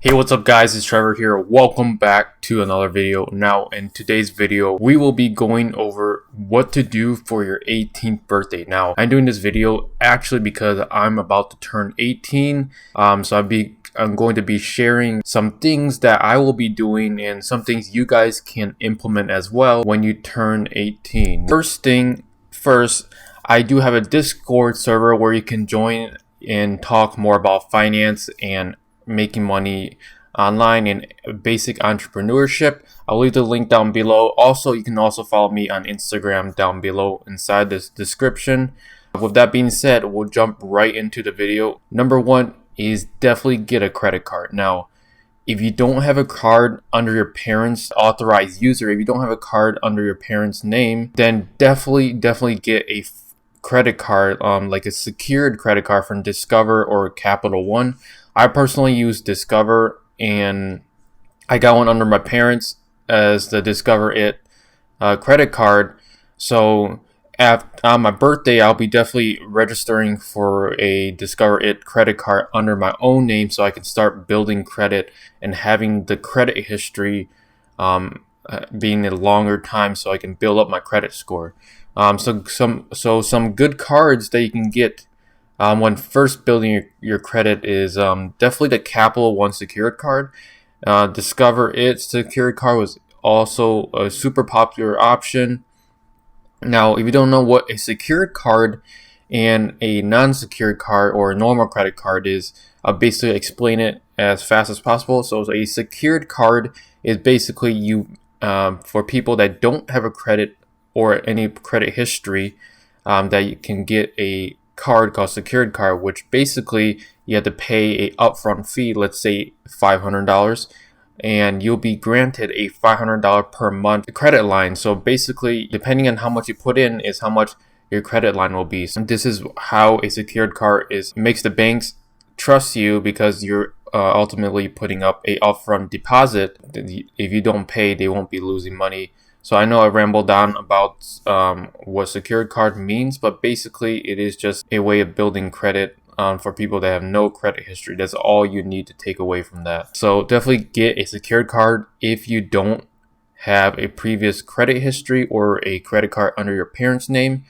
Hey, what's up guys, it's Trevor here. Welcome back to another video. Now in today's video, we will be going over what to do for your 18th birthday. Now I'm doing this video actually because I'm about to turn 18. So I'm going to be sharing some things that I will be doing and some things you guys can implement as well when you turn 18. First thing first, I do have a Discord server where you can join and talk more about finance and making money online and basic entrepreneurship. I'll leave the link down below. Also, you can also follow me on Instagram down below inside this description. With that being said, we'll jump right into the video. Number one is definitely get a credit card. Now, if you don't have a card under your parents' authorized user, if you don't have a card under your parents' name, then definitely get a credit card, like a secured credit card from Discover or Capital One. I personally use Discover, and I got one under my parents as the Discover It credit card. So on my birthday, I'll be definitely registering for a Discover It credit card under my own name, so I can start building credit and having the credit history being a longer time, so I can build up my credit score. So some good cards that you can get when first building your credit is definitely the Capital One secured card. Discover It secured card was also a super popular option. Now, if you don't know what a secured card and a non-secured card or a normal credit card is, I'll basically explain it as fast as possible. So a secured card is basically you for people that don't have a credit or any credit history, that you can get a card called secured card, which basically you have to pay a upfront fee, let's say $500, and you'll be granted a $500 per month credit line. So basically, depending on how much you put in is how much your credit line will be. So this is how a secured card makes the banks trust you, because you're ultimately putting up a upfront deposit. If you don't pay, they won't be losing money. So I know I rambled on about what secured card means, but basically it is just a way of building credit for people that have no credit history. That's all you need to take away from that. So definitely get a secured card if you don't have a previous credit history or a credit card under your parents' name.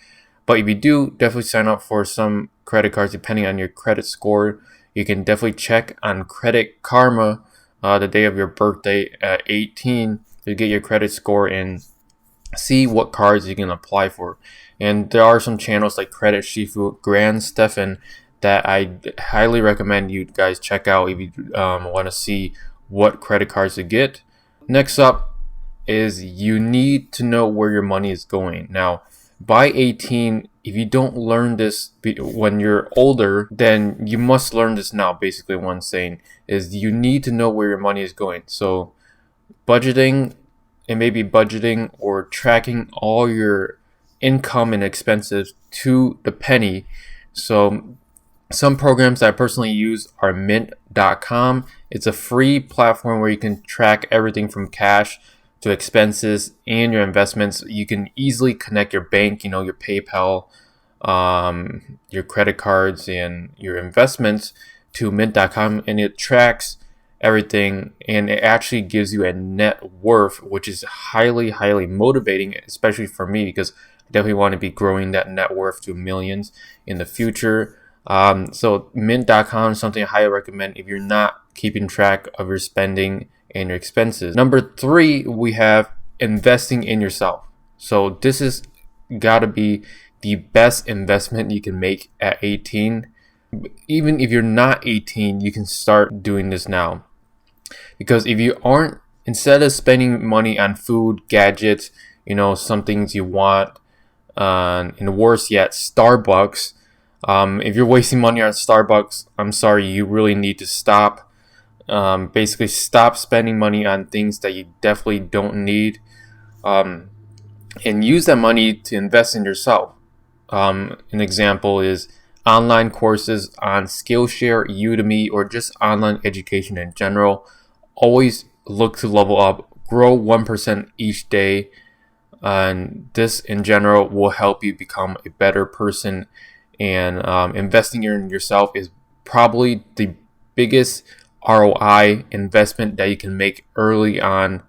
But if you do, definitely sign up for some credit cards depending on your credit score. You can definitely check on Credit Karma the day of your birthday at 18 to get your credit score and see what cards you can apply for. And there are some channels like Credit Shifu, Grand Stefan, that I highly recommend you guys check out if you want to see what credit cards to get. Next up is you need to know where your money is going. Now, by 18, if you don't learn this when you're older, then you must learn this now. Basically, what I'm saying is you need to know where your money is going. So budgeting, and maybe budgeting or tracking all your income and expenses to the penny. So some programs that I personally use are mint.com. It's a free platform where you can track everything from cash to expenses and your investments. You can easily connect your bank, your PayPal, your credit cards, and your investments to mint.com, and it tracks everything, and it actually gives you a net worth, which is highly motivating, especially for me, because I definitely want to be growing that net worth to millions in the future. So mint.com is something I highly recommend if you're not keeping track of your spending and your expenses. Number 3, we have investing in yourself. So this is gotta be the best investment you can make at 18. Even if you're not 18, you can start doing this now. Because if you aren't, instead of spending money on food, gadgets, some things you want, and worse yet, Starbucks, if you're wasting money on Starbucks, I'm sorry, you really need to stop. Basically, stop spending money on things that you definitely don't need, and use that money to invest in yourself. An example is online courses on Skillshare, Udemy, or just online education in general. Always look to level up, grow 1% each day, and this in general will help you become a better person. And investing in yourself is probably the biggest ROI investment that you can make early on.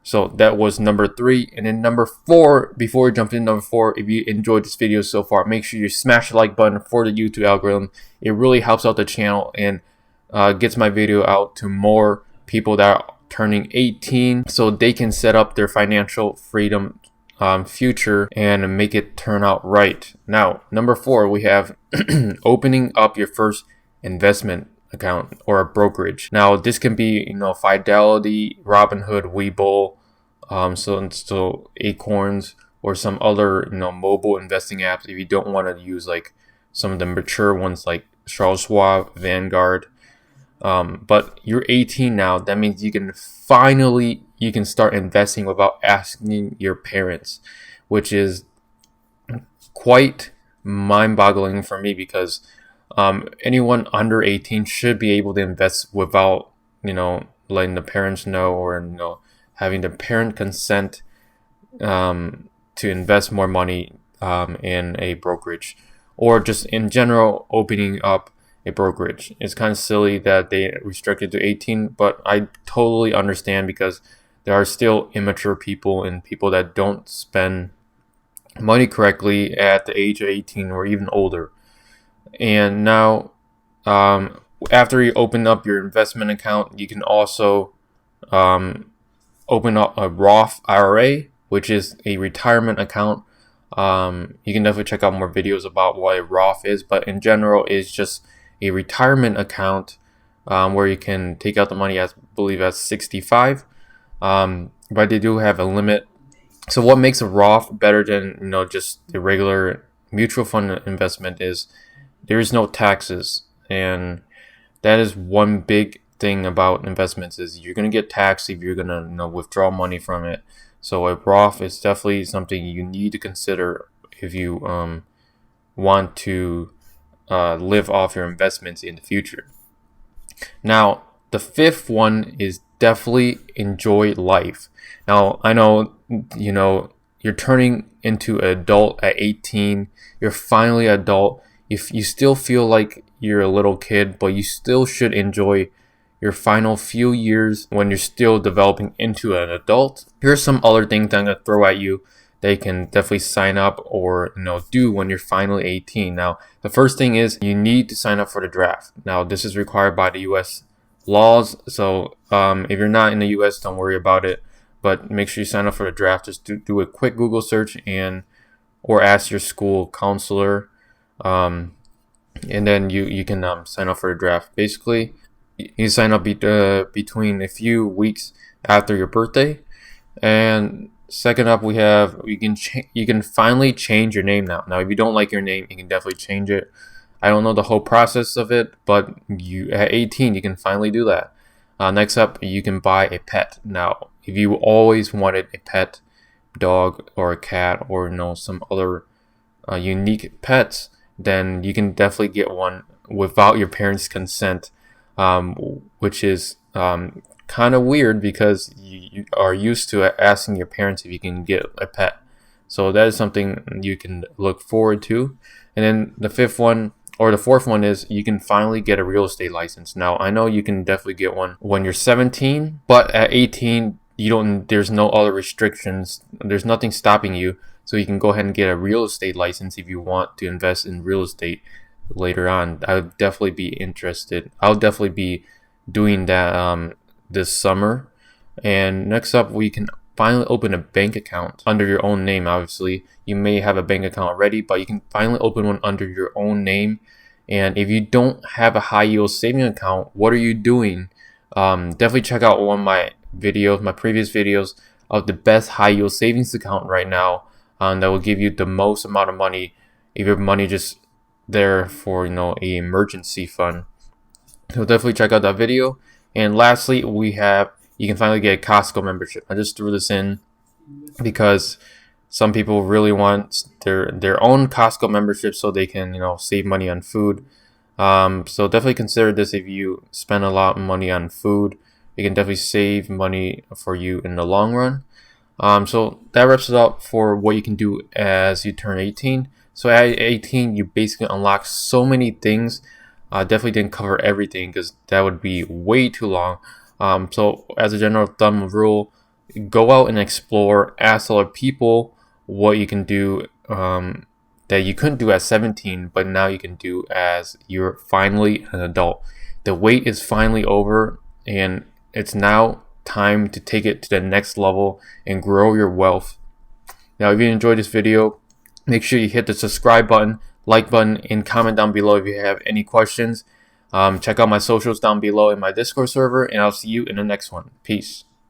So that was number 3. And then number 4, before we jump into number 4, if you enjoyed this video so far, make sure you smash the like button for the YouTube algorithm. It really helps out the channel and gets my video out to more people that are turning 18 so they can set up their financial freedom future and make it turn out right. Now, number 4, we have opening up your first investment account or a brokerage. Now, this can be, Fidelity, Robinhood, Webull, so Acorns, or some other, mobile investing apps if you don't want to use like some of the mature ones like Charles Schwab, Vanguard. But you're 18 now. That means you can start investing without asking your parents, which is quite mind-boggling for me because anyone under 18 should be able to invest without, letting the parents know or, having the parent consent to invest more money in a brokerage, or just in general opening up a brokerage. It's kind of silly that they restricted to 18, but I totally understand because there are still immature people and people that don't spend money correctly at the age of 18 or even older. And now, after you open up your investment account, you can also open up a Roth IRA, which is a retirement account. You can definitely check out more videos about what a Roth is, but in general, it's just a retirement account where you can take out the money, I believe, at 65. But they do have a limit. So what makes a Roth better than just the regular mutual fund investment is there is no taxes, and that is one big thing about investments is you're gonna get taxed if you're gonna withdraw money from it. So a Roth is definitely something you need to consider if you want to live off your investments in the future. Now, the 5th one is definitely enjoy life. Now, I know you're turning into an adult at 18. You're finally an adult. If you still feel like you're a little kid, but you still should enjoy your final few years when you're still developing into an adult. Here's some other things that I'm going to throw at you that you can definitely sign up or do when you're finally 18. Now, the first thing is you need to sign up for the draft. Now, this is required by the U.S. laws. So if you're not in the U.S., don't worry about it. But make sure you sign up for the draft. Just do a quick Google search or ask your school counselor. And then you can sign up for the draft. Basically, you sign up between a few weeks after your birthday. And second up, we have you can finally change your name now. Now, if you don't like your name, you can definitely change it. I don't know the whole process of it, but at 18 you can finally do that. Next up, you can buy a pet. Now, if you always wanted a pet, dog or a cat or some other unique pets, then you can definitely get one without your parents' consent, which is kind of weird because you are used to asking your parents if you can get a pet. So that is something you can look forward to. And then the 4th one is you can finally get a real estate license. Now, I know you can definitely get one when you're 17, but at 18, there's no other restrictions. There's nothing stopping you. So you can go ahead and get a real estate license if you want to invest in real estate later on. I would definitely be interested. I'll definitely be doing that this summer. And next up, we can finally open a bank account under your own name. Obviously, you may have a bank account already, but you can finally open one under your own name. And if you don't have a high yield saving account, what are you doing? Definitely check out one of my previous videos of the best high yield savings account right now. That will give you the most amount of money if your money just there for a emergency fund. So definitely check out that video. And lastly, you can finally get a Costco membership. I just threw this in because some people really want their own Costco membership so they can save money on food. So definitely consider this if you spend a lot of money on food. It can definitely save money for you in the long run. So that wraps it up for what you can do as you turn 18. So at 18, you basically unlock so many things. Definitely didn't cover everything because that would be way too long. So as a general thumb rule, go out and explore, ask other people what you can do that you couldn't do at 17, but now you can do as you're finally an adult. The wait is finally over, and it's now time to take it to the next level and grow your wealth. Now, if you enjoyed this video, make sure you hit the subscribe button, like button, and comment down below if you have any questions. Check out my socials down below in my Discord server, and I'll see you in the next one. Peace.